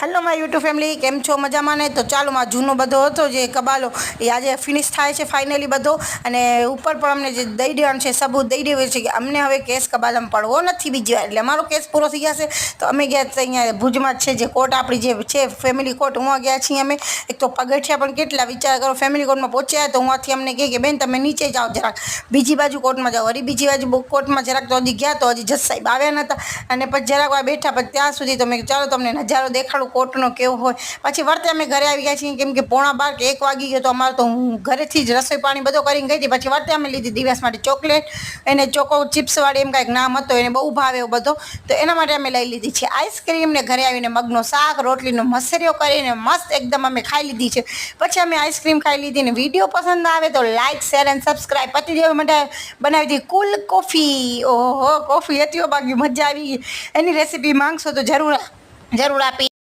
Hello my YouTube family केम छो मजामां ने। तो चालो मां जूनो बधो हतो जे कबालो ए आज फिनिश थाय छे फाइनली बधो अने ऊपर पण अमने जे दई देवानुं छे सबूत दई देवानुं छे के अमने हवे केस कबालामां पड़वो नथी बीजी वार એટલે અમારો કેસ પૂરો થઈ જશે। તો અમે ગયા અહીંયા ભુજમાં છે જે કોર્ટ આપણી જે છે ફેમિલી કોર્ટ હું ગયા છીએ અમે। એક તો પગથિયા પણ કેટલા વિચાર કરો ફેમિલી કોર્ટમાં પહોંચ્યા તો હુંથી અમને કહે કે બેન તમે નીચે જાઓ જરાક બીજી બાજુ કોર્ટમાં જાઓ વળી બીજી બાજુ કોર્ટમાં જરાક તો હજી ગયા તો હજી જજ સાહેબ આવ્યા નહોતા અને પછી જરાક વાર બેઠા પછી ત્યાં સુધી તો મેં ચાલો તમને નજારો દેખાડું કોર્ટનો કેવો હોય। પછી વર્તે અમે ઘરે આવી ગયા છીએ કેમ કે 12:15 કે 1 વાગી ગયો તો અમારે તો હું ઘરેથી જ રસોઈ પાણી બધો કરીને ગઈ હતી। પછી વર્તે અમે લીધી દિવ્યાસ માટે ચોકલેટ એને ચોકો ચિપ્સ વાળી એમ કાંઈક નામ હતો એને બહુ ભાવે એવો બધો તો એના માટે અમે લઈ લીધી છે આઈસ્ક્રીમ ને ઘરે આવીને મગનો શાક રોટલીનો મસરિયો કરીને મસ્ત એકદમ અમે ખાઈ લીધી છે। પછી અમે આઈસ્ક્રીમ ખાઈ લીધી ને વિડીયો પસંદ આવે તો લાઇક શેર એન્ડ સબસ્ક્રાઈબ। પતિદેવ માટે બનાવી હતી કુલ કોફી ઓહો કોફી હતી બાકી મજા આવી ગઈ। એની રેસીપી માંગશો તો જરૂર આપી।